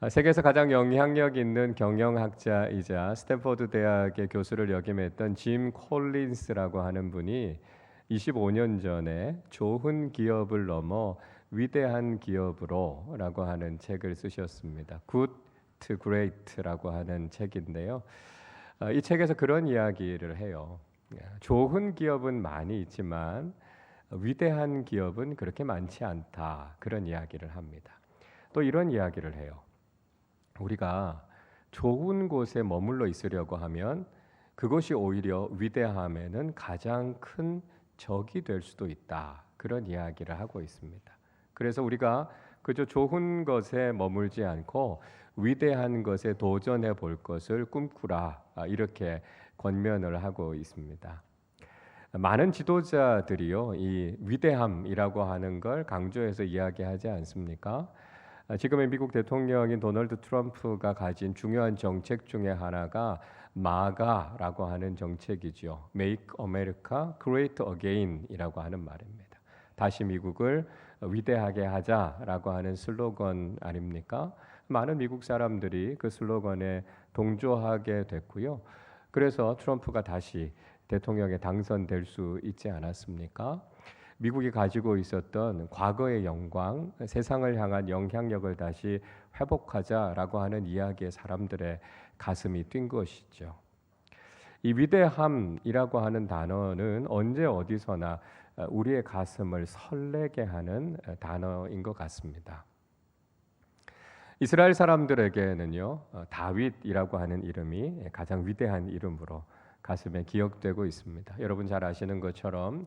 세계에서 가장 영향력 있는 경영학자이자 스탠퍼드 대학의 교수를 역임했던 짐 콜린스라고 하는 분이 25년 전에 좋은 기업을 넘어 위대한 기업으로라고 하는 책을 쓰셨습니다. Good to Great라고 하는 책인데요. 이 책에서 그런 이야기를 해요. 좋은 기업은 많이 있지만 위대한 기업은 그렇게 많지 않다. 그런 이야기를 합니다. 또 이런 이야기를 해요. 우리가 좋은 곳에 머물러 있으려고 하면 그것이 오히려 위대함에는 가장 큰 적이 될 수도 있다. 그런 이야기를 하고 있습니다. 그래서 우리가 그저 좋은 것에 머물지 않고 위대한 것에 도전해 볼 것을 꿈꾸라. 이렇게 권면을 하고 있습니다. 많은 지도자들이요, 이 위대함이라고 하는 걸 강조해서 이야기하지 않습니까? 지금의 미국 대통령인 도널드 트럼프가 가진 중요한 정책 중에 하나가 마가라고 하는 정책이죠. Make America Great Again이라고 하는 말입니다. 다시 미국을 위대하게 하자라고 하는 슬로건 아닙니까? 많은 미국 사람들이 그 슬로건에 동조하게 됐고요. 그래서 트럼프가 다시 대통령에 당선될 수 있지 않았습니까? 미국이 가지고 있었던 과거의 영광, 세상을 향한 영향력을 다시 회복하자라고 하는 이야기에 사람들의 가슴이 뛴 것이죠. 이 위대함이라고 하는 단어는 언제 어디서나 우리의 가슴을 설레게 하는 단어인 것 같습니다. 이스라엘 사람들에게는요, 다윗이라고 하는 이름이 가장 위대한 이름으로 가슴에 기억되고 있습니다. 여러분 잘 아시는 것처럼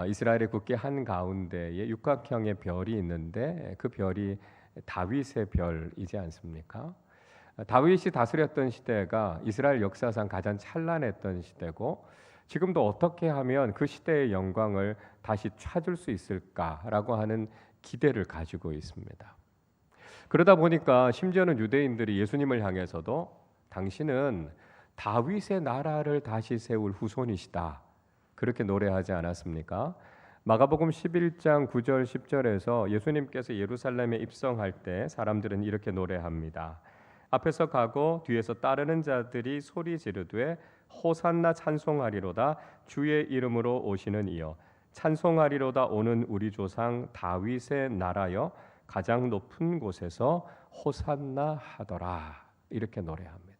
이스라엘의 국기 한 가운데에 육각형의 별이 있는데 그 별이 다윗의 별이지 않습니까? 다윗이 다스렸던 시대가 이스라엘 역사상 가장 찬란했던 시대고 지금도 어떻게 하면 그 시대의 영광을 다시 찾을 수 있을까라고 하는 기대를 가지고 있습니다. 그러다 보니까 심지어는 유대인들이 예수님을 향해서도 당신은 다윗의 나라를 다시 세울 후손이시다. 그렇게 노래하지 않았습니까? 마가복음 11장 9절 10절에서 예수님께서 예루살렘에 입성할 때 사람들은 이렇게 노래합니다. 앞에서 가고 뒤에서 따르는 자들이 소리 지르되 호산나 찬송하리로다 주의 이름으로 오시는 이여 찬송하리로다 오는 우리 조상 다윗의 나라여 가장 높은 곳에서 호산나 하더라. 이렇게 노래합니다.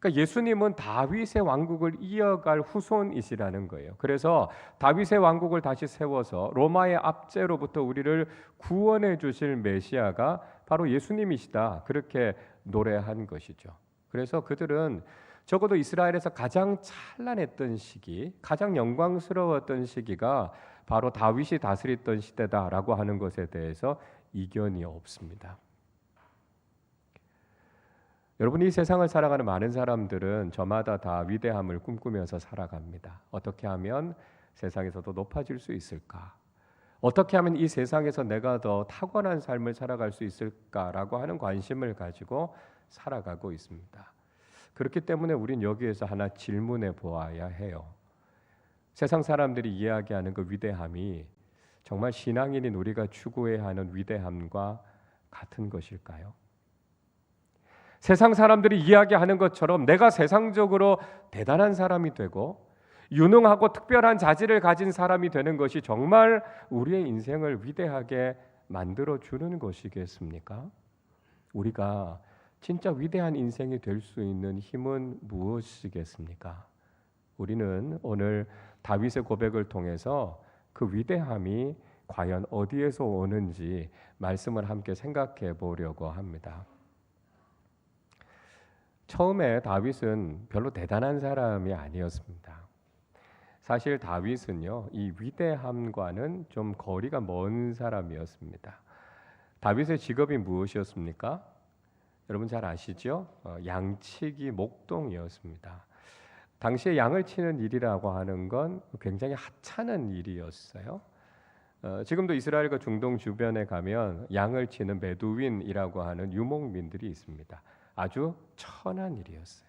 그러니까 예수님은 다윗의 왕국을 이어갈 후손이시라는 거예요. 그래서 다윗의 왕국을 다시 세워서 로마의 압제로부터 우리를 구원해 주실 메시아가 바로 예수님이시다. 그렇게 노래한 것이죠. 그래서 그들은 적어도 이스라엘에서 가장 찬란했던 시기, 가장 영광스러웠던 시기가 바로 다윗이 다스렸던 시대다라고 하는 것에 대해서 이견이 없습니다. 여러분, 이 세상을 살아가는 많은 사람들은 저마다 다 위대함을 꿈꾸면서 살아갑니다. 어떻게 하면 세상에서도 높아질 수 있을까? 어떻게 하면 이 세상에서 내가 더 탁월한 삶을 살아갈 수 있을까라고 하는 관심을 가지고 살아가고 있습니다. 그렇기 때문에 우린 여기에서 하나 질문해 보아야 해요. 세상 사람들이 이야기하는 그 위대함이 정말 신앙인인 우리가 추구해야 하는 위대함과 같은 것일까요? 세상 사람들이 이야기하는 것처럼 내가 세상적으로 대단한 사람이 되고 유능하고 특별한 자질을 가진 사람이 되는 것이 정말 우리의 인생을 위대하게 만들어주는 것이겠습니까? 우리가 진짜 위대한 인생이 될 수 있는 힘은 무엇이겠습니까? 우리는 오늘 다윗의 고백을 통해서 그 위대함이 과연 어디에서 오는지 말씀을 함께 생각해 보려고 합니다. 처음에 다윗은 별로 대단한 사람이 아니었습니다. 사실 다윗은요, 이 위대함과는 좀 거리가 먼 사람이었습니다. 다윗의 직업이 무엇이었습니까? 여러분 잘 아시죠? 양치기 목동이었습니다. 당시에 양을 치는 일이라고 하는 건 굉장히 하찮은 일이었어요. 지금도 이스라엘과 중동 주변에 가면 양을 치는 베두윈이라고 하는 유목민들이 있습니다. 아주 천한 일이었어요.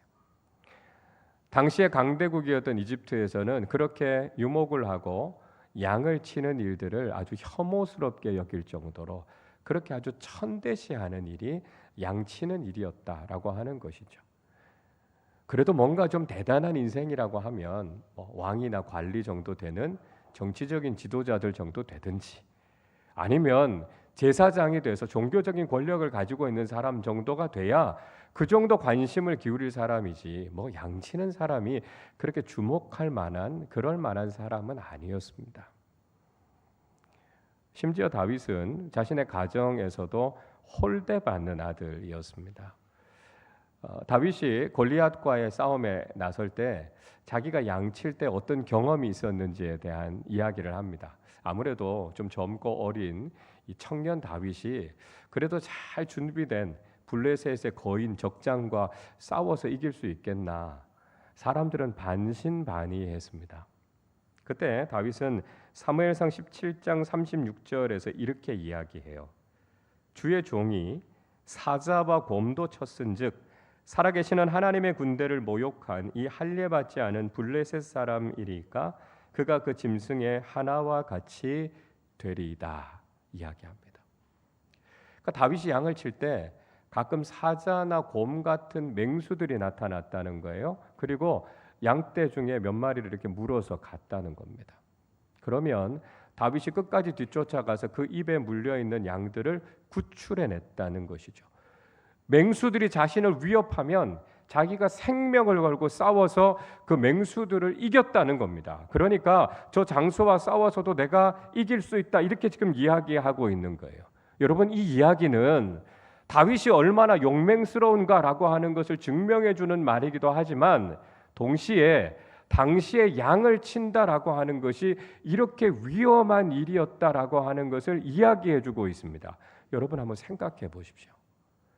당시의 강대국이었던 이집트에서는 그렇게 유목을 하고 양을 치는 일들을 아주 혐오스럽게 여길 정도로 그렇게 아주 천대시하는 일이 양치는 일이었다라고 하는 것이죠. 그래도 뭔가 좀 대단한 인생이라고 하면 왕이나 관리 정도 되는 정치적인 지도자들 정도 되든지, 아니면 제사장이 돼서 종교적인 권력을 가지고 있는 사람 정도가 돼야 그 정도 관심을 기울일 사람이지, 양치는 사람이 그렇게 주목할 만한 그럴 만한 사람은 아니었습니다. 심지어 다윗은 자신의 가정에서도 홀대받는 아들이었습니다. 다윗이 골리앗과의 싸움에 나설 때 자기가 양칠 때 어떤 경험이 있었는지에 대한 이야기를 합니다. 아무래도 좀 젊고 어린 이 청년 다윗이 그래도 잘 준비된 블레셋의 거인 적장과 싸워서 이길 수 있겠나, 사람들은 반신반의했습니다. 그때 다윗은 사무엘상 17장 36절에서 이렇게 이야기해요. 주의 종이 사자와 곰도 쳤은즉 살아계시는 하나님의 군대를 모욕한 이 할례받지 않은 블레셋 사람이리까 그가 그 짐승의 하나와 같이 되리이다 이야기합니다. 그러니까 다윗이 양을 칠 때 가끔 사자나 곰 같은 맹수들이 나타났다는 거예요. 그리고 양떼 중에 몇 마리를 이렇게 물어서 갔다는 겁니다. 그러면 다윗이 끝까지 뒤쫓아가서 그 입에 물려있는 양들을 구출해냈다는 것이죠. 맹수들이 자신을 위협하면 자기가 생명을 걸고 싸워서 그 맹수들을 이겼다는 겁니다. 그러니까 저 장소와 싸워서도 내가 이길 수 있다, 이렇게 지금 이야기하고 있는 거예요. 여러분, 이 이야기는 다윗이 얼마나 용맹스러운가라고 하는 것을 증명해 주는 말이기도 하지만, 동시에 당시에 양을 친다라고 하는 것이 이렇게 위험한 일이었다라고 하는 것을 이야기해 주고 있습니다. 여러분, 한번 생각해 보십시오.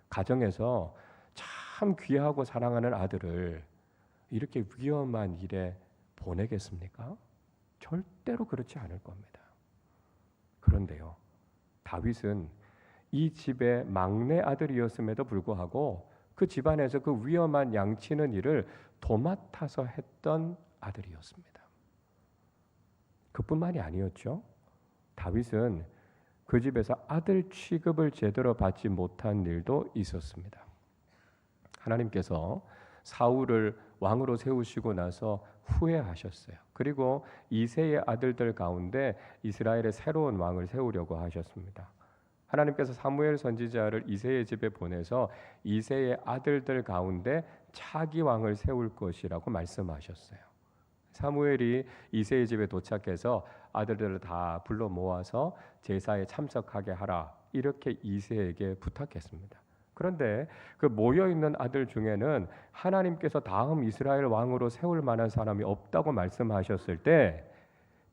가정에서 참 귀하고 사랑하는 아들을 이렇게 위험한 일에 보내겠습니까? 절대로 그렇지 않을 겁니다. 그런데요, 다윗은 이 집의 막내 아들이었음에도 불구하고 그 집안에서 그 위험한 양치는 일을 도맡아서 했던 아들이었습니다. 그뿐만이 아니었죠. 다윗은 그 집에서 아들 취급을 제대로 받지 못한 일도 있었습니다. 하나님께서 사울을 왕으로 세우시고 나서 후회하셨어요. 그리고 이새의 아들들 가운데 이스라엘의 새로운 왕을 세우려고 하셨습니다. 하나님께서 사무엘 선지자를 이새의 집에 보내서 이새의 아들들 가운데 차기 왕을 세울 것이라고 말씀하셨어요. 사무엘이 이새의 집에 도착해서 아들들을 다 불러 모아서 제사에 참석하게 하라, 이렇게 이새에게 부탁했습니다. 그런데 그 모여있는 아들 중에는 하나님께서 다음 이스라엘 왕으로 세울 만한 사람이 없다고 말씀하셨을 때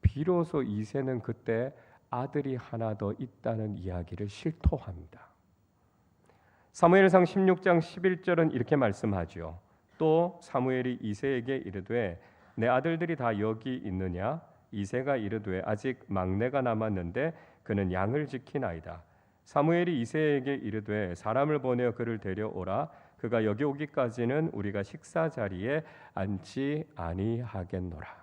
비로소 이새는 그때 아들이 하나 더 있다는 이야기를 실토합니다. 사무엘상 16장 11절은 이렇게 말씀하죠. 또 사무엘이 이새에게 이르되 내 아들들이 다 여기 있느냐? 이새가 이르되 아직 막내가 남았는데 그는 양을 지키나이다. 사무엘이 이새에게 이르되 사람을 보내어 그를 데려오라. 그가 여기 오기까지는 우리가 식사 자리에 앉지 아니하겠노라.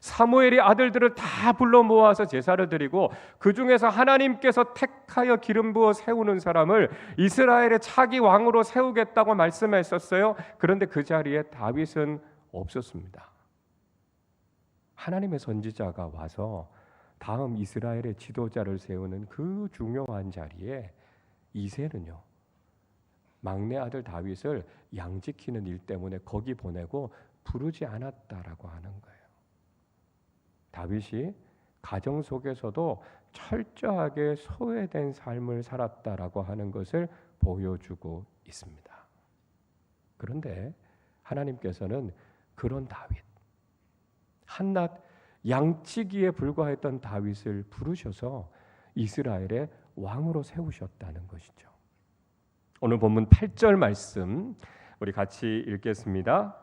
사무엘이 아들들을 다 불러 모아서 제사를 드리고 그 중에서 하나님께서 택하여 기름 부어 세우는 사람을 이스라엘의 차기 왕으로 세우겠다고 말씀했었어요. 그런데 그 자리에 다윗은 없었습니다. 하나님의 선지자가 와서 다음 이스라엘의 지도자를 세우는 그 중요한 자리에 이새는요, 막내 아들 다윗을 양 지키는 일 때문에 거기 보내고 부르지 않았다라고 하는 거예요. 다윗이 가정 속에서도 철저하게 소외된 삶을 살았다라고 하는 것을 보여주고 있습니다. 그런데 하나님께서는 그런 다윗, 한낱 양치기에 불과했던 다윗을 부르셔서 이스라엘의 왕으로 세우셨다는 것이죠. 오늘 본문 8절 말씀 우리 같이 읽겠습니다.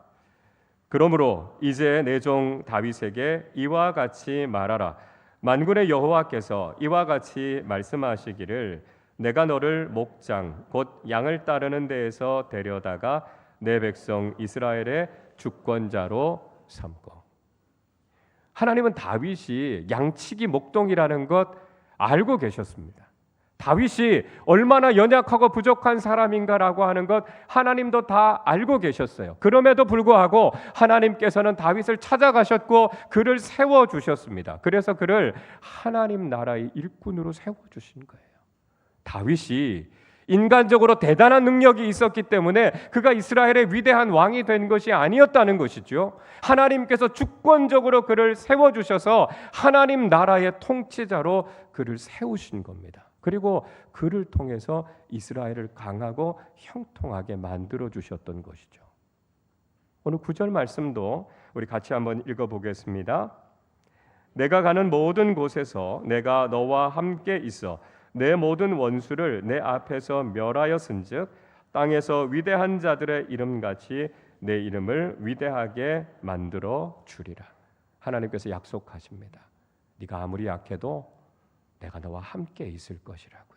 그러므로 이제 내 종 다윗에게 이와 같이 말하라. 만군의 여호와께서 이와 같이 말씀하시기를 내가 너를 목장 곧 양을 따르는 데에서 데려다가 내 백성 이스라엘의 주권자로 삼고. 하나님은 다윗이 양치기 목동이라는 것 알고 계셨습니다. 다윗이 얼마나 연약하고 부족한 사람인가라고 하는 것 하나님도 다 알고 계셨어요. 그럼에도 불구하고 하나님께서는 다윗을 찾아가셨고 그를 세워주셨습니다. 그래서 그를 하나님 나라의 일꾼으로 세워주신 거예요. 다윗이 인간적으로 대단한 능력이 있었기 때문에 그가 이스라엘의 위대한 왕이 된 것이 아니었다는 것이죠. 하나님께서 주권적으로 그를 세워주셔서 하나님 나라의 통치자로 그를 세우신 겁니다. 그리고 그를 통해서 이스라엘을 강하고 형통하게 만들어 주셨던 것이죠. 오늘 9절 말씀도 우리 같이 한번 읽어보겠습니다. 내가 가는 모든 곳에서 내가 너와 함께 있어 내 모든 원수를 내 앞에서 멸하였은즉 땅에서 위대한 자들의 이름같이 내 이름을 위대하게 만들어 주리라. 하나님께서 약속하십니다. 네가 아무리 약해도 내가 너와 함께 있을 것이라고요.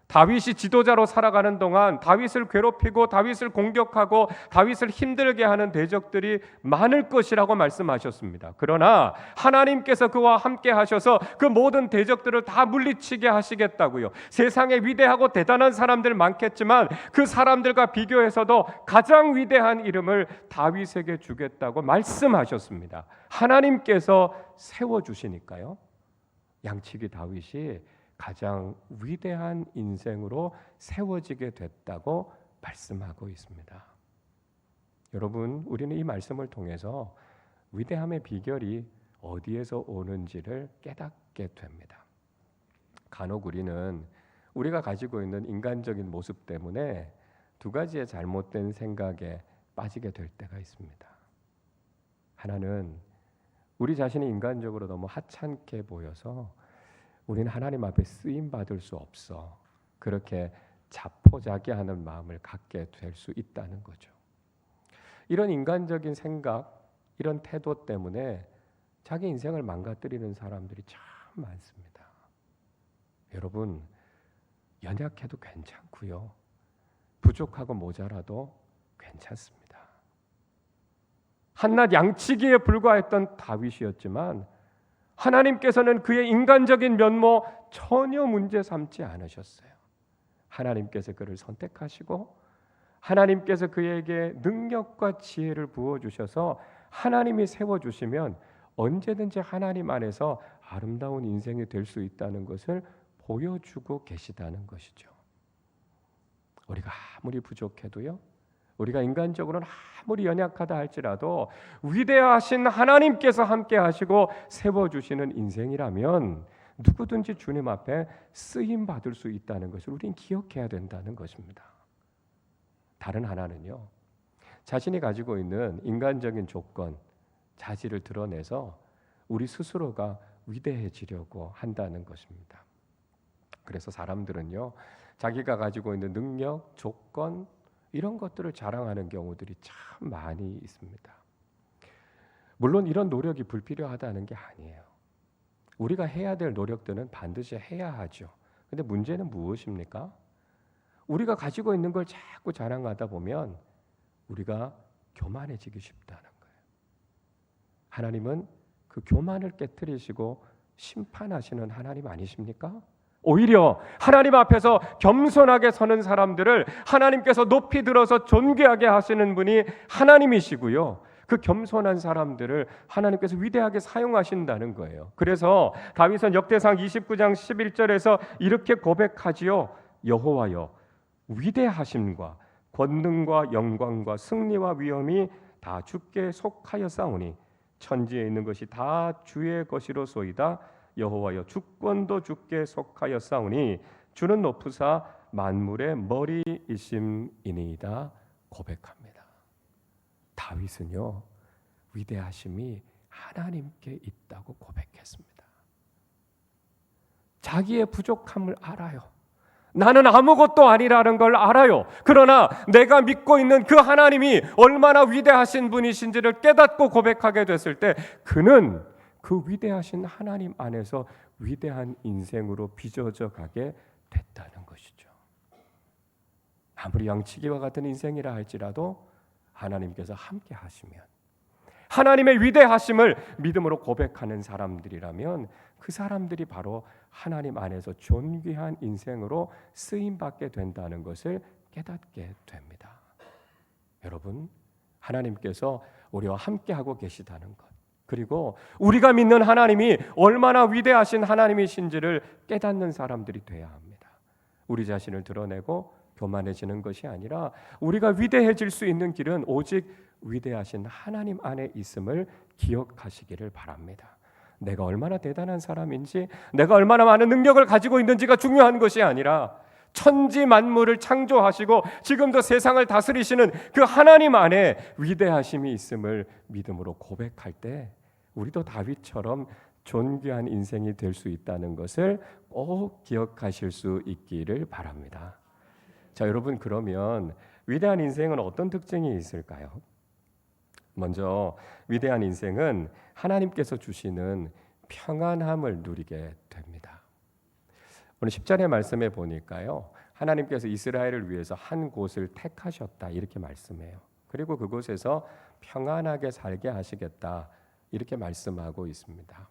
다윗이 지도자로 살아가는 동안 다윗을 괴롭히고 다윗을 공격하고 다윗을 힘들게 하는 대적들이 많을 것이라고 말씀하셨습니다. 그러나 하나님께서 그와 함께 하셔서 그 모든 대적들을 다 물리치게 하시겠다고요. 세상에 위대하고 대단한 사람들 많겠지만 그 사람들과 비교해서도 가장 위대한 이름을 다윗에게 주겠다고 말씀하셨습니다. 하나님께서 세워주시니까요. 양치기 다윗이 가장 위대한 인생으로 세워지게 됐다고 말씀하고 있습니다. 여러분, 우리는 이 말씀을 통해서 위대함의 비결이 어디에서 오는지를 깨닫게 됩니다. 간혹 우리는 우리가 가지고 있는 인간적인 모습 때문에 두 가지의 잘못된 생각에 빠지게 될 때가 있습니다. 하나는 우리 자신이 인간적으로 너무 하찮게 보여서 우리는 하나님 앞에 쓰임 받을 수 없어. 그렇게 자포자기하는 마음을 갖게 될 수 있다는 거죠. 이런 인간적인 생각, 이런 태도 때문에 자기 인생을 망가뜨리는 사람들이 참 많습니다. 여러분, 연약해도 괜찮고요. 부족하고 모자라도 괜찮습니다. 한낱 양치기에 불과했던 다윗이었지만 하나님께서는 그의 인간적인 면모 전혀 문제 삼지 않으셨어요. 하나님께서 그를 선택하시고 하나님께서 그에게 능력과 지혜를 부어주셔서 하나님이 세워주시면 언제든지 하나님 안에서 아름다운 인생이 될 수 있다는 것을 보여주고 계시다는 것이죠. 우리가 아무리 부족해도요, 우리가 인간적으로는 아무리 연약하다 할지라도 위대하신 하나님께서 함께 하시고 세워주시는 인생이라면 누구든지 주님 앞에 쓰임 받을 수 있다는 것을 우리는 기억해야 된다는 것입니다. 다른 하나는요, 자신이 가지고 있는 인간적인 조건, 자질을 드러내서 우리 스스로가 위대해지려고 한다는 것입니다. 그래서 사람들은요, 자기가 가지고 있는 능력, 조건, 이런 것들을 자랑하는 경우들이 참 많이 있습니다. 물론 이런 노력이 불필요하다는 게 아니에요. 우리가 해야 될 노력들은 반드시 해야 하죠. 근데 문제는 무엇입니까? 우리가 가지고 있는 걸 자꾸 자랑하다 보면 우리가 교만해지기 쉽다는 거예요. 하나님은 그 교만을 깨트리시고 심판하시는 하나님 아니십니까? 오히려 하나님 앞에서 겸손하게 서는 사람들을 하나님께서 높이 들어서 존귀하게 하시는 분이 하나님이시고요. 그 겸손한 사람들을 하나님께서 위대하게 사용하신다는 거예요. 그래서 다윗은 역대상 29장 11절에서 이렇게 고백하지요. 여호와여, 위대하심과 권능과 영광과 승리와 위엄이 다 주께 속하였사오니 천지에 있는 것이 다 주의 것이로소이다. 여호와여, 주권도 주께 속하였사오니 주는 높으사 만물의 머리이심이니이다 고백합니다. 다윗은요, 위대하심이 하나님께 있다고 고백했습니다. 자기의 부족함을 알아요. 나는 아무것도 아니라는 걸 알아요. 그러나 내가 믿고 있는 그 하나님이 얼마나 위대하신 분이신지를 깨닫고 고백하게 됐을 때 그는 그 위대하신 하나님 안에서 위대한 인생으로 빚어져 가게 됐다는 것이죠. 아무리 양치기와 같은 인생이라 할지라도 하나님께서 함께 하시면, 하나님의 위대하심을 믿음으로 고백하는 사람들이라면 그 사람들이 바로 하나님 안에서 존귀한 인생으로 쓰임받게 된다는 것을 깨닫게 됩니다. 여러분, 하나님께서 우리와 함께하고 계시다는 것, 그리고 우리가 믿는 하나님이 얼마나 위대하신 하나님이신지를 깨닫는 사람들이 되어야 합니다. 우리 자신을 드러내고 교만해지는 것이 아니라 우리가 위대해질 수 있는 길은 오직 위대하신 하나님 안에 있음을 기억하시기를 바랍니다. 내가 얼마나 대단한 사람인지, 내가 얼마나 많은 능력을 가지고 있는지가 중요한 것이 아니라 천지 만물을 창조하시고 지금도 세상을 다스리시는 그 하나님 안에 위대하심이 있음을 믿음으로 고백할 때 우리도 다윗처럼 존귀한 인생이 될 수 있다는 것을 꼭 기억하실 수 있기를 바랍니다. 자, 여러분, 그러면 위대한 인생은 어떤 특징이 있을까요? 먼저 위대한 인생은 하나님께서 주시는 평안함을 누리게 됩니다. 오늘 10절의 말씀에 보니까요, 하나님께서 이스라엘을 위해서 한 곳을 택하셨다 이렇게 말씀해요. 그리고 그곳에서 평안하게 살게 하시겠다 이렇게 말씀하고 있습니다.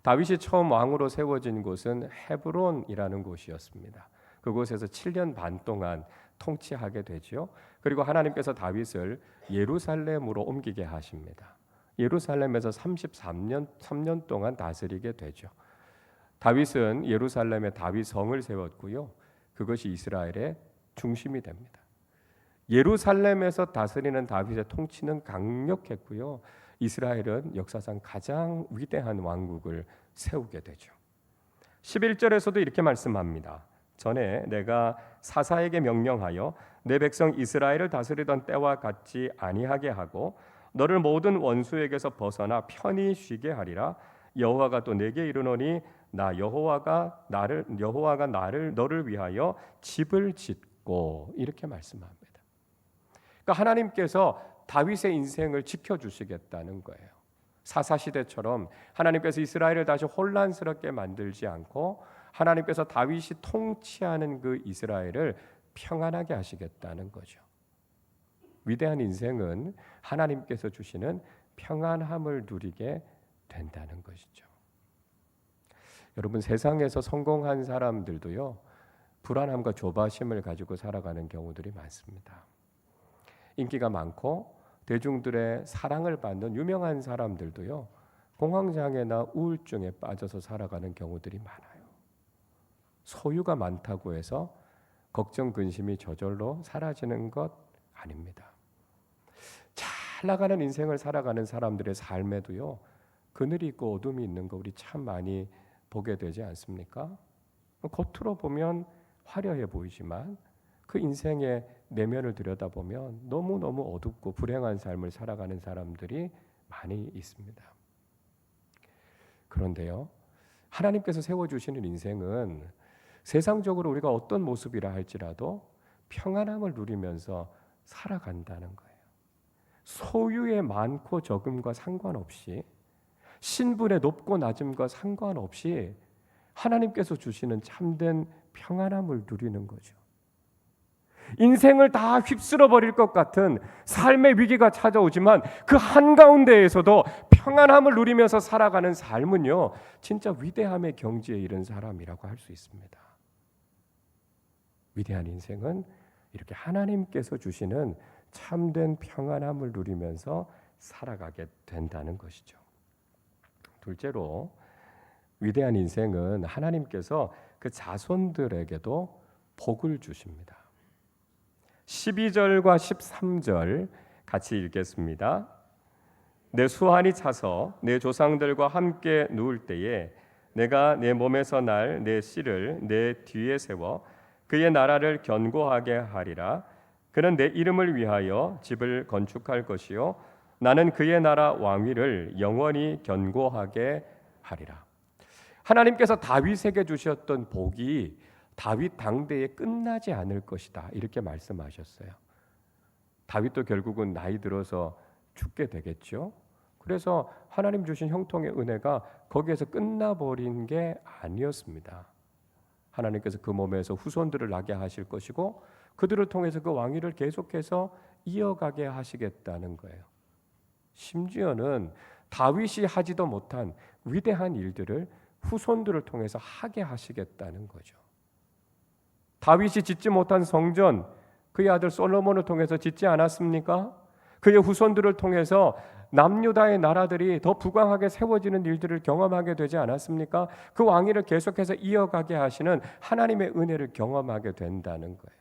다윗이 처음 왕으로 세워진 곳은 헤브론이라는 곳이었습니다. 그곳에서 7년 반 동안 통치하게 되죠. 그리고 하나님께서 다윗을 예루살렘으로 옮기게 하십니다. 예루살렘에서 3년 동안 다스리게 되죠. 다윗은 예루살렘에 다윗성을 세웠고요. 그것이 이스라엘의 중심이 됩니다. 예루살렘에서 다스리는 다윗의 통치는 강력했고요. 이스라엘은 역사상 가장 위대한 왕국을 세우게 되죠. 11절에서도 이렇게 말씀합니다. 전에 내가 사사에게 명령하여 내 백성 이스라엘을 다스리던 때와 같지 아니하게 하고 너를 모든 원수에게서 벗어나 편히 쉬게 하리라. 여호와가 또 내게 이르노니 나 여호와가 너를 위하여 집을 짓고 이렇게 말씀합니다. 그러니까 하나님께서 다윗의 인생을 지켜주시겠다는 거예요. 사사시대처럼 하나님께서 이스라엘을 다시 혼란스럽게 만들지 않고 하나님께서 다윗이 통치하는 그 이스라엘을 평안하게 하시겠다는 거죠. 위대한 인생은 하나님께서 주시는 평안함을 누리게 된다는 것이죠. 여러분, 세상에서 성공한 사람들도요, 불안함과 조바심을 가지고 살아가는 경우들이 많습니다. 인기가 많고 대중들의 사랑을 받는 유명한 사람들도요, 공황장애나 우울증에 빠져서 살아가는 경우들이 많아요. 소유가 많다고 해서 걱정, 근심이 저절로 사라지는 것 아닙니다. 잘 나가는 인생을 살아가는 사람들의 삶에도요, 그늘이 있고 어둠이 있는 거 우리 참 많이 보게 되지 않습니까? 겉으로 보면 화려해 보이지만 그 인생의 내면을 들여다보면 너무너무 어둡고 불행한 삶을 살아가는 사람들이 많이 있습니다. 그런데요, 하나님께서 세워주시는 인생은 세상적으로 우리가 어떤 모습이라 할지라도 평안함을 누리면서 살아간다는 거예요. 소유의 많고 적음과 상관없이, 신분의 높고 낮음과 상관없이 하나님께서 주시는 참된 평안함을 누리는 거죠. 인생을 다 휩쓸어 버릴 것 같은 삶의 위기가 찾아오지만 그 한가운데에서도 평안함을 누리면서 살아가는 삶은요, 진짜 위대함의 경지에 이른 사람이라고 할 수 있습니다. 위대한 인생은 이렇게 하나님께서 주시는 참된 평안함을 누리면서 살아가게 된다는 것이죠. 둘째로, 위대한 인생은 하나님께서 그 자손들에게도 복을 주십니다. 12절과 13절 같이 읽겠습니다. 내 수완이 차서 내 조상들과 함께 누울 때에 내가 내 몸에서 날 내 씨를 내 뒤에 세워 그의 나라를 견고하게 하리라. 그는 내 이름을 위하여 집을 건축할 것이요 나는 그의 나라 왕위를 영원히 견고하게 하리라. 하나님께서 다윗에게 주셨던 복이 다윗 당대에 끝나지 않을 것이다 이렇게 말씀하셨어요. 다윗도 결국은 나이 들어서 죽게 되겠죠. 그래서 하나님 주신 형통의 은혜가 거기에서 끝나버린 게 아니었습니다. 하나님께서 그 몸에서 후손들을 나게 하실 것이고 그들을 통해서 그 왕위를 계속해서 이어가게 하시겠다는 거예요. 심지어는 다윗이 하지도 못한 위대한 일들을 후손들을 통해서 하게 하시겠다는 거죠. 다윗이 짓지 못한 성전 그의 아들 솔로몬을 통해서 짓지 않았습니까? 그의 후손들을 통해서 남유다의 나라들이 더 부강하게 세워지는 일들을 경험하게 되지 않았습니까? 그 왕위를 계속해서 이어가게 하시는 하나님의 은혜를 경험하게 된다는 거예요.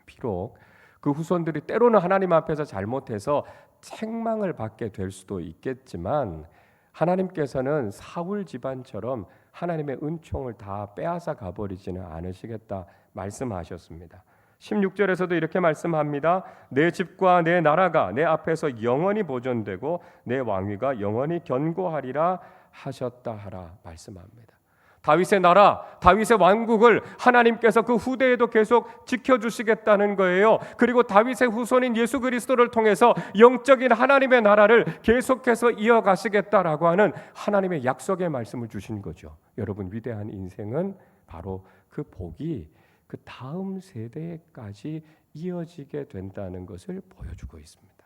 비록 그 후손들이 때로는 하나님 앞에서 잘못해서 책망을 받게 될 수도 있겠지만 하나님께서는 사울 집안처럼 하나님의 은총을 다 빼앗아 가버리지는 않으시겠다 말씀하셨습니다. 16절에서도 이렇게 말씀합니다. 내 집과 내 나라가 내 앞에서 영원히 보존되고 내 왕위가 영원히 견고하리라 하셨다 하라 말씀합니다. 다윗의 나라, 다윗의 왕국을 하나님께서 그 후대에도 계속 지켜주시겠다는 거예요. 그리고 다윗의 후손인 예수 그리스도를 통해서 영적인 하나님의 나라를 계속해서 이어가시겠다라고 하는 하나님의 약속의 말씀을 주신 거죠. 여러분, 위대한 인생은 바로 그 복이 그 다음 세대까지 이어지게 된다는 것을 보여주고 있습니다.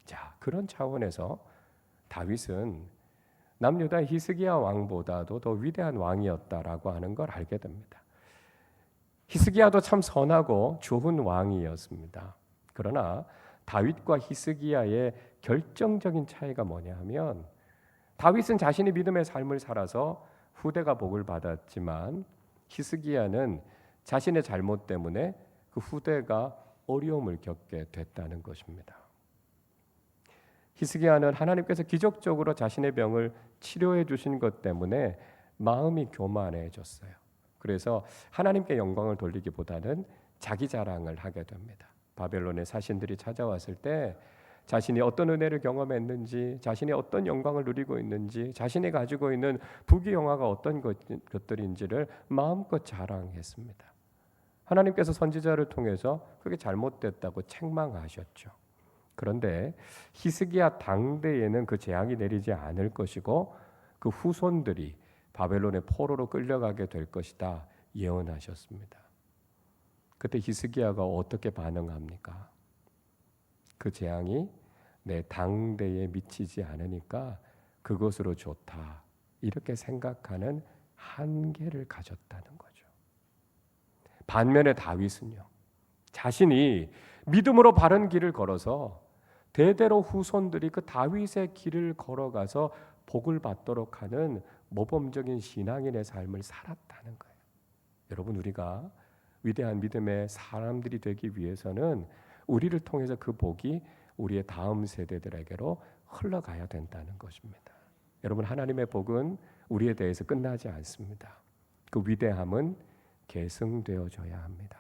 자, 그런 차원에서 다윗은 남유다 히스기야 왕보다도 더 위대한 왕이었다라고 하는 걸 알게 됩니다. 히스기야도 참 선하고 좋은 왕이었습니다. 그러나 다윗과 히스기야의 결정적인 차이가 뭐냐 하면 다윗은 자신이 믿음의 삶을 살아서 후대가 복을 받았지만 히스기야는 자신의 잘못 때문에 그 후대가 어려움을 겪게 됐다는 것입니다. 히스기야는 하나님께서 기적적으로 자신의 병을 치료해 주신 것 때문에 마음이 교만해졌어요. 그래서 하나님께 영광을 돌리기보다는 자기 자랑을 하게 됩니다. 바벨론의 사신들이 찾아왔을 때 자신이 어떤 은혜를 경험했는지, 자신이 어떤 영광을 누리고 있는지, 자신이 가지고 있는 부귀영화가 어떤 것들인지를 마음껏 자랑했습니다. 하나님께서 선지자를 통해서 그게 잘못됐다고 책망하셨죠. 그런데 히스기야 당대에는 그 재앙이 내리지 않을 것이고 그 후손들이 바벨론의 포로로 끌려가게 될 것이다 예언하셨습니다. 그때 히스기야가 어떻게 반응합니까? 그 재앙이 내 당대에 미치지 않으니까 그것으로 좋다 이렇게 생각하는 한계를 가졌다는 거죠. 반면에 다윗은요, 자신이 믿음으로 바른 길을 걸어서 대대로 후손들이 그 다윗의 길을 걸어가서 복을 받도록 하는 모범적인 신앙인의 삶을 살았다는 거예요. 여러분, 우리가 위대한 믿음의 사람들이 되기 위해서는 우리를 통해서 그 복이 우리의 다음 세대들에게로 흘러가야 된다는 것입니다. 여러분, 하나님의 복은 우리에 대해서 끝나지 않습니다. 그 위대함은 계승되어져야 합니다.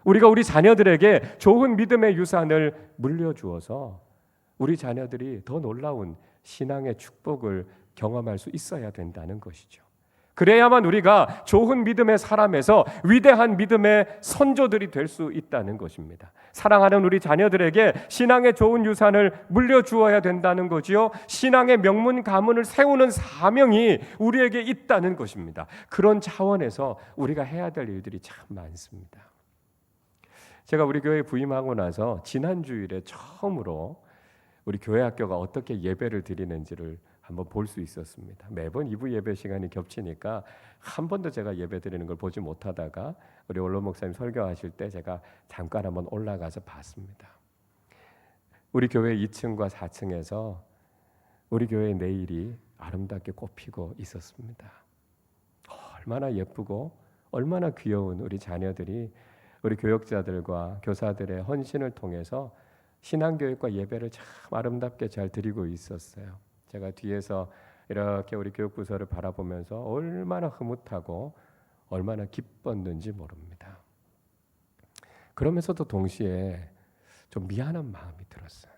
우리가 우리 자녀들에게 좋은 믿음의 유산을 물려주어서 우리 자녀들이 더 놀라운 신앙의 축복을 경험할 수 있어야 된다는 것이죠. 그래야만 우리가 좋은 믿음의 사람에서 위대한 믿음의 선조들이 될 수 있다는 것입니다. 사랑하는 우리 자녀들에게 신앙의 좋은 유산을 물려주어야 된다는 거지요. 신앙의 명문 가문을 세우는 사명이 우리에게 있다는 것입니다. 그런 차원에서 우리가 해야 될 일들이 참 많습니다. 제가 우리 교회에 부임하고 나서 지난 주일에 처음으로 우리 교회 학교가 어떻게 예배를 드리는지를 한번 볼 수 있었습니다. 매번 2부 예배 시간이 겹치니까 한 번도 제가 예배 드리는 걸 보지 못하다가 우리 원로 목사님 설교하실 때 제가 잠깐 한번 올라가서 봤습니다. 우리 교회 2층과 4층에서 우리 교회의 내일이 아름답게 꽃피고 있었습니다. 얼마나 예쁘고 얼마나 귀여운 우리 자녀들이 우리 교역자들과 교사들의 헌신을 통해서 신앙교육과 예배를 참 아름답게 잘 드리고 있었어요. 제가 뒤에서 이렇게 우리 교육부서를 바라보면서 얼마나 흐뭇하고 얼마나 기뻤는지 모릅니다. 그러면서도 동시에 좀 미안한 마음이 들었어요.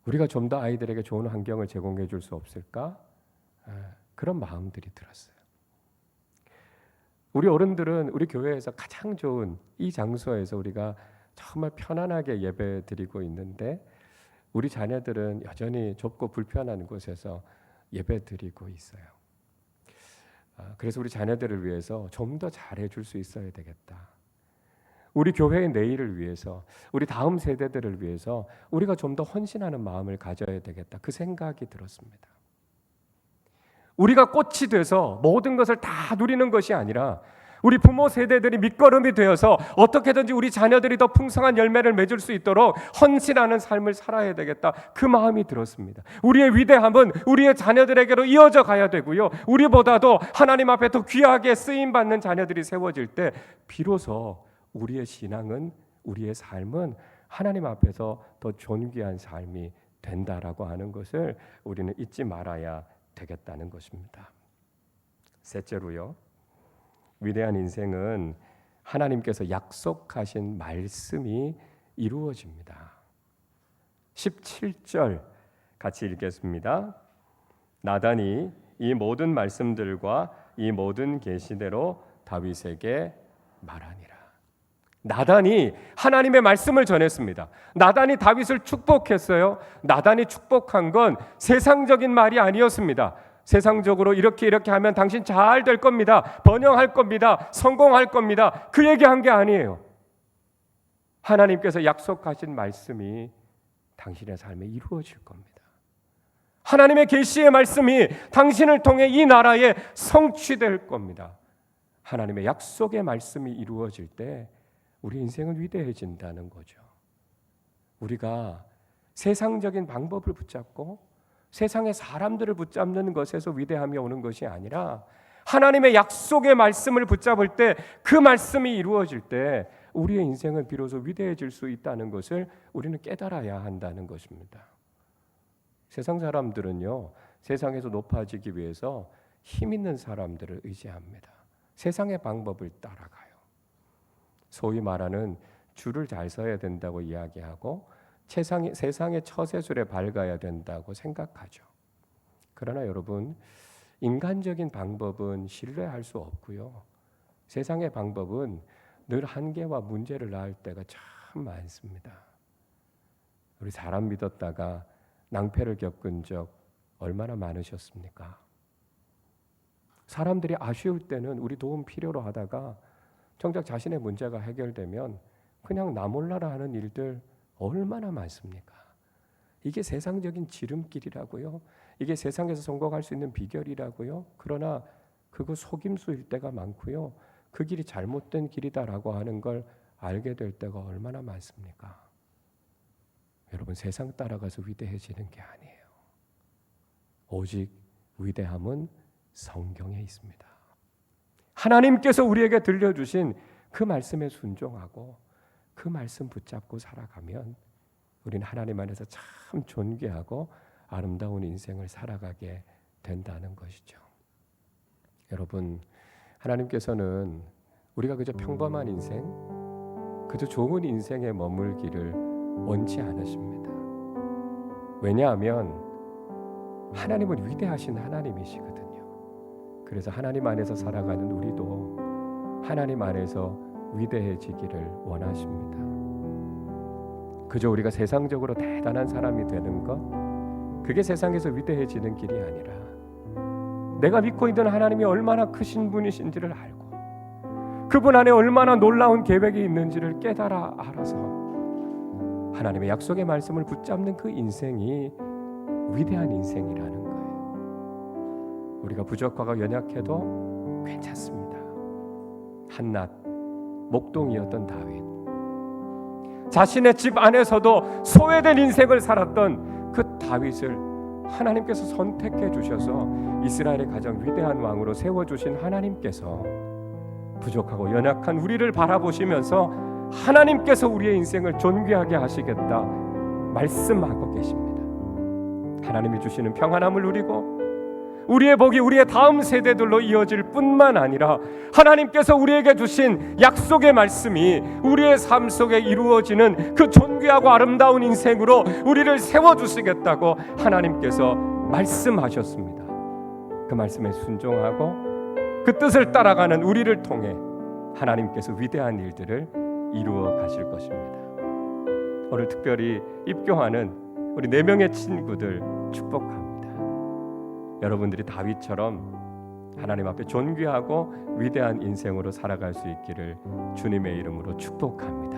우리가 좀 더 아이들에게 좋은 환경을 제공해 줄 수 없을까? 그런 마음들이 들었어요. 우리 어른들은 우리 교회에서 가장 좋은 이 장소에서 우리가 정말 편안하게 예배 드리고 있는데 우리 자녀들은 여전히 좁고 불편한 곳에서 예배 드리고 있어요. 그래서 우리 자녀들을 위해서 좀 더 잘해 줄 수 있어야 되겠다. 우리 교회의 내일을 위해서, 우리 다음 세대들을 위해서 우리가 좀 더 헌신하는 마음을 가져야 되겠다. 그 생각이 들었습니다. 우리가 꽃이 돼서 모든 것을 다 누리는 것이 아니라 우리 부모 세대들이 밑거름이 되어서 어떻게든지 우리 자녀들이 더 풍성한 열매를 맺을 수 있도록 헌신하는 삶을 살아야 되겠다, 그 마음이 들었습니다. 우리의 위대함은 우리의 자녀들에게로 이어져 가야 되고요, 우리보다도 하나님 앞에 더 귀하게 쓰임받는 자녀들이 세워질 때 비로소 우리의 신앙은, 우리의 삶은 하나님 앞에서 더 존귀한 삶이 된다라고 하는 것을 우리는 잊지 말아야 되겠다는 것입니다. 셋째로요, 위대한 인생은 하나님께서 약속하신 말씀이 이루어집니다. 17절 같이 읽겠습니다. 나단이 이 모든 말씀들과 이 모든 계시대로 다윗에게 말하니라. 나단이 하나님의 말씀을 전했습니다. 나단이 다윗을 축복했어요. 나단이 축복한 건 세상적인 말이 아니었습니다. 세상적으로 이렇게 하면 당신 잘 될 겁니다, 번영할 겁니다, 성공할 겁니다, 그 얘기한 게 아니에요. 하나님께서 약속하신 말씀이 당신의 삶에 이루어질 겁니다. 하나님의 계시의 말씀이 당신을 통해 이 나라에 성취될 겁니다. 하나님의 약속의 말씀이 이루어질 때 우리 인생은 위대해진다는 거죠. 우리가 세상적인 방법을 붙잡고 세상의 사람들을 붙잡는 것에서 위대함이 오는 것이 아니라 하나님의 약속의 말씀을 붙잡을 때, 그 말씀이 이루어질 때 우리의 인생은 비로소 위대해질 수 있다는 것을 우리는 깨달아야 한다는 것입니다. 세상 사람들은요, 세상에서 높아지기 위해서 힘 있는 사람들을 의지합니다. 세상의 방법을 따라가요. 소위 말하는 줄을 잘 서야 된다고 이야기하고 세상의 처세술에 밝아야 된다고 생각하죠. 그러나 여러분, 인간적인 방법은 신뢰할 수 없고요, 세상의 방법은 늘 한계와 문제를 낳을 때가 참 많습니다. 우리 사람 믿었다가 낭패를 겪은 적 얼마나 많으셨습니까? 사람들이 아쉬울 때는 우리 도움 필요로 하다가 정작 자신의 문제가 해결되면 그냥 나 몰라라 하는 일들 얼마나 많습니까? 이게 세상적인 지름길이라고요, 이게 세상에서 성공할 수 있는 비결이라고요. 그러나 그거 속임수일 때가 많고요, 그 길이 잘못된 길이다라고 하는 걸 알게 될 때가 얼마나 많습니까? 여러분, 세상 따라가서 위대해지는 게 아니에요. 오직 위대함은 성경에 있습니다. 하나님께서 우리에게 들려주신 그 말씀에 순종하고 그 말씀 붙잡고 살아가면 우리는 하나님 안에서 참 존귀하고 아름다운 인생을 살아가게 된다는 것이죠. 여러분, 하나님께서는 우리가 그저 평범한 인생, 그저 좋은 인생에 머물기를 원치 않으십니다. 왜냐하면 하나님은 위대하신 하나님이시거든요. 그래서 하나님 안에서 살아가는 우리도 하나님 안에서 위대해지기를 원하십니다. 그저 우리가 세상적으로 대단한 사람이 되는 것, 그게 세상에서 위대해지는 길이 아니라 내가 믿고 있는 하나님이 얼마나 크신 분이신지를 알고 그분 안에 얼마나 놀라운 계획이 있는지를 깨달아 알아서 하나님의 약속의 말씀을 붙잡는 그 인생이 위대한 인생이라는 거예요. 우리가 부족하고 연약해도 괜찮습니다. 한낱 목동이었던 다윗, 자신의 집 안에서도 소외된 인생을 살았던 그 다윗을 하나님께서 선택해 주셔서 이스라엘의 가장 위대한 왕으로 세워주신 하나님께서 부족하고 연약한 우리를 바라보시면서 하나님께서 우리의 인생을 존귀하게 하시겠다 말씀하고 계십니다. 하나님이 주시는 평안함을 누리고 우리의 복이 우리의 다음 세대들로 이어질 뿐만 아니라 하나님께서 우리에게 주신 약속의 말씀이 우리의 삶 속에 이루어지는 그 존귀하고 아름다운 인생으로 우리를 세워주시겠다고 하나님께서 말씀하셨습니다. 그 말씀에 순종하고 그 뜻을 따라가는 우리를 통해 하나님께서 위대한 일들을 이루어 가실 것입니다. 오늘 특별히 입교하는 우리 4명의 친구들 축복합니다. 여러분들이 다윗처럼 하나님 앞에 존귀하고 위대한 인생으로 살아갈 수 있기를 주님의 이름으로 축복합니다.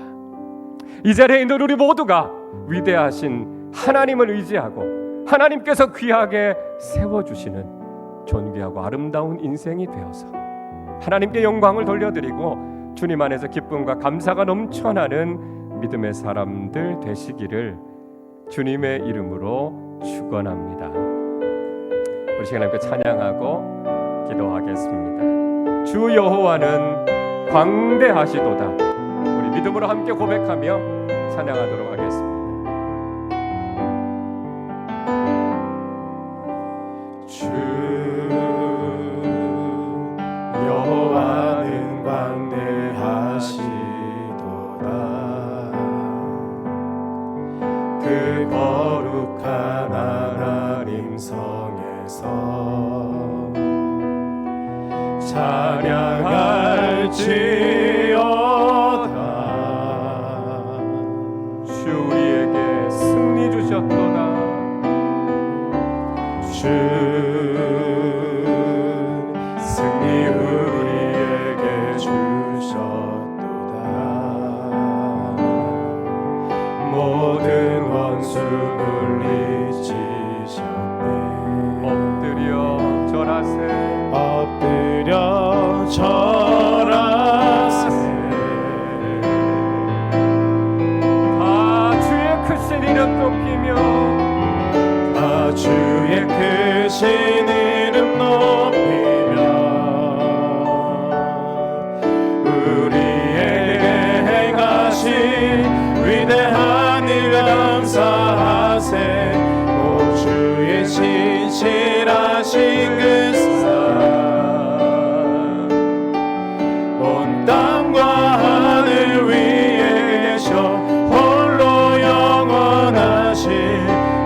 이 자리에 있는 우리 모두가 위대하신 하나님을 의지하고 하나님께서 귀하게 세워주시는 존귀하고 아름다운 인생이 되어서 하나님께 영광을 돌려드리고 주님 안에서 기쁨과 감사가 넘쳐나는 믿음의 사람들 되시기를 주님의 이름으로 축원합니다. 우리 시간 함께 찬양하고 기도하겠습니다. 주 여호와는 광대하시도다. 우리 믿음으로 함께 고백하며 찬양하도록 하겠습니다. 주 여호와는 광대하시도다. 그 거룩한 하나님 성에서 찬양할지어다. 주 우리에게 승리 주셨도다. 주 승리 우리에게 주셨도다. 모든 원수 물리치셨네. 엎드려 절하세. 엎드려 절하세. 다 주의 크신 이름 높이며 다 주의 크신 이름 높이며 우리에게 행하신 위대한 일 감사하세. 오 주의 신실하신 그 사랑 온 땅과 하늘 위에 계셔 홀로 영원하신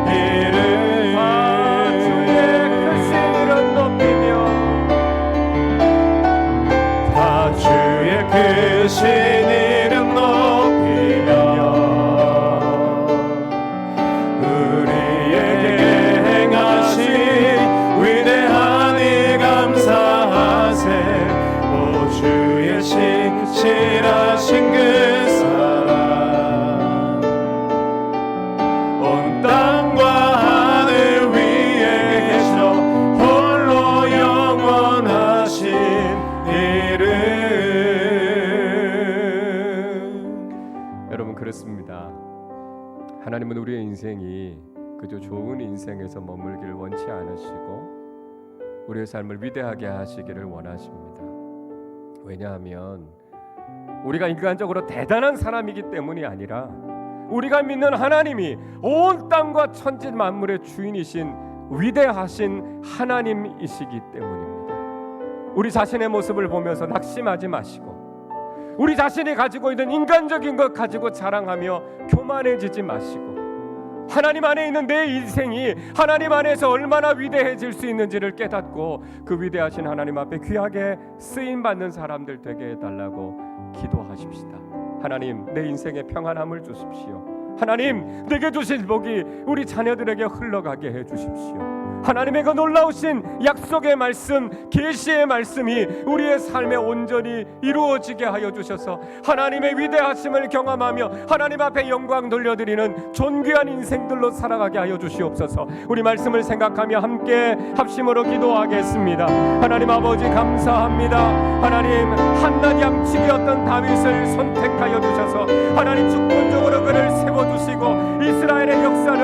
이름. 주의 크신 이름 높이며 다 주의 크신 이름 높이며 우리에게 행하신 위대한 일 감사하세. 오 주의 신실하신 그 사랑 온 땅과 하늘 위에 계셔 홀로 영원하신 이름. 여러분 그렇습니다. 하나님은 우리의 인생이 그저 좋은 인생에서 머물기를 원치 않으시고 우리의 삶을 위대하게 하시기를 원하십니다. 왜냐하면 우리가 인간적으로 대단한 사람이기 때문이 아니라 우리가 믿는 하나님이 온 땅과 천지 만물의 주인이신 위대하신 하나님이시기 때문입니다. 우리 자신의 모습을 보면서 낙심하지 마시고 우리 자신이 가지고 있는 인간적인 것 가지고 자랑하며 교만해지지 마시고 하나님 안에 있는 내 인생이 하나님 안에서 얼마나 위대해질 수 있는지를 깨닫고 그 위대하신 하나님 앞에 귀하게 쓰임받는 사람들 되게 해달라고 기도하십시다. 하나님 내 인생에 평안함을 주십시오. 하나님 내게 주신 복이 우리 자녀들에게 흘러가게 해주십시오. 하나님의 그 놀라우신 약속의 말씀, 계시의 말씀이 우리의 삶에 온전히 이루어지게 하여 주셔서 하나님의 위대하심을 경험하며 하나님 앞에 영광 돌려드리는 존귀한 인생들로 살아가게 하여 주시옵소서. 우리 말씀을 생각하며 함께 합심으로 기도하겠습니다. 하나님 아버지 감사합니다. 하나님 한낱 양치기였던 다윗을 선택하여 주셔서 하나님 주권적으로 그를 세워주시고 이스라엘의 역사를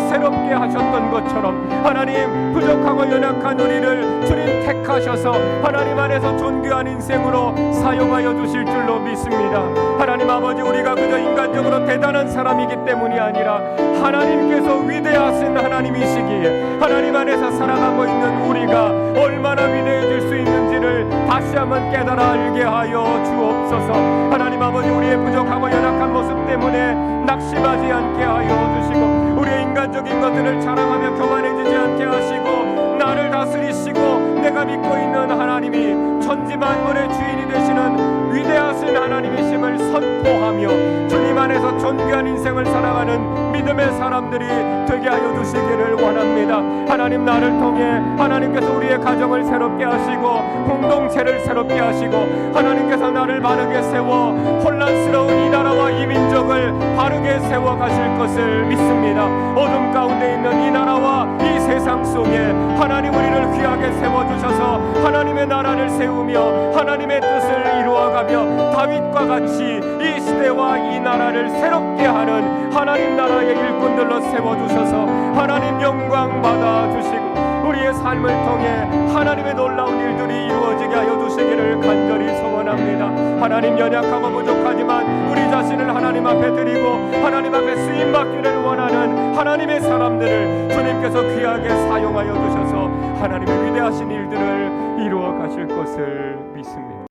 새롭게 하셨던 것처럼 하나님 부족하고 연약한 우리를 주님 택하셔서 하나님 안에서 존귀한 인생으로 사용하여 주실 줄로 믿습니다. 하나님 아버지 우리가 그저 인간적으로 대단한 사람이기 때문이 아니라 하나님께서 위대하신 하나님이시기에 하나님 안에서 살아가고 있는 우리가 얼마나 위대해질 수 있는지를 다시 한번 깨달아 알게 하여 주옵소서. 하나님 아버지 우리의 부족하고 연약한 모습 때문에 낙심하지 않게 하여 주시고 우리의 인간적인 것들을 자랑하며 교만해지지 않게 하시고 나를 다스리시고 내가 믿고 있는 하나님이 천지 만물의 주인이 되시는 위대하신 하나님이심을 선포하며 주님 안에서 존귀한 인생을 살아가는 믿음 믿음의 사람들이 되게 하여 주시기를 원합니다. 하나님, 나를 통해 하나님께서 우리의 가정을 새롭게 하시고 공동체를 새롭게 하시고 하나님께서 나를 바르게 세워 혼란스러운 이 나라와 이 민족을 바르게 세워 가실 것을 믿습니다. 어둠 가운데 있는 이 나라와 이 세상 속에 하나님 우리를 귀하게 세워주셔서 하나님의 나라를 세우며 하나님의 뜻을 이루어가며 다윗과 같이 이 시대와 이 나라를 새롭게 하는 하나님 나라의 일꾼들로 세워주셔서 하나님 영광 받아주시고 우리의 삶을 통해 하나님의 놀라운 일들이 이루어지게 하여 주시기를 간절히 소원합니다. 하나님, 연약하고 부족하지만 우리 자신을 하나님 앞에 드리고 하나님 앞에 쓰임받기를 원하는 하나님의 사람들을 주님께서 귀하게 사용하여 주셔서 하나님의 위대하신 일들을 이루어 가실 것을 믿습니다.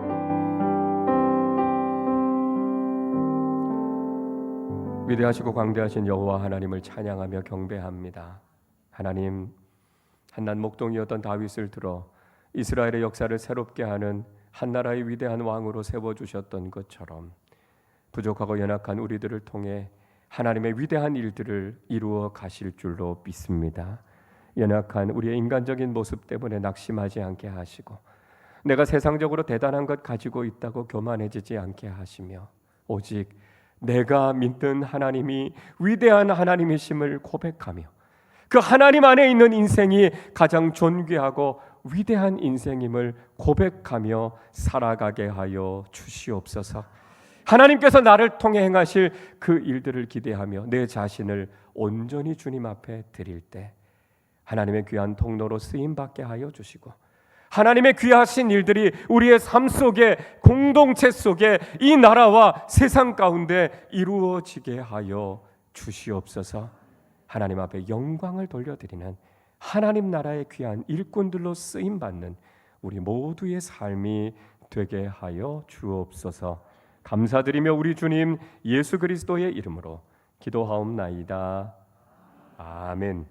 위대하시고 광대하신 여호와 하나님을 찬양하며 경배합니다. 하나님, 한낱 목동이었던 다윗을 들어 이스라엘의 역사를 새롭게 하는 한나라의 위대한 왕으로 세워주셨던 것처럼 부족하고 연약한 우리들을 통해 하나님의 위대한 일들을 이루어 가실 줄로 믿습니다. 연약한 우리의 인간적인 모습 때문에 낙심하지 않게 하시고 내가 세상적으로 대단한 것 가지고 있다고 교만해지지 않게 하시며 오직 내가 믿는 하나님이 위대한 하나님이심을 고백하며 그 하나님 안에 있는 인생이 가장 존귀하고 위대한 인생임을 고백하며 살아가게 하여 주시옵소서. 하나님께서 나를 통해 행하실 그 일들을 기대하며 내 자신을 온전히 주님 앞에 드릴 때 하나님의 귀한 통로로 쓰임받게 하여 주시고 하나님의 귀하신 일들이 우리의 삶 속에 공동체 속에 이 나라와 세상 가운데 이루어지게 하여 주시옵소서. 하나님 앞에 영광을 돌려드리는 하나님 나라의 귀한 일꾼들로 쓰임받는 우리 모두의 삶이 되게 하여 주옵소서. 감사드리며 우리 주님 예수 그리스도의 이름으로 기도하옵나이다. 아멘.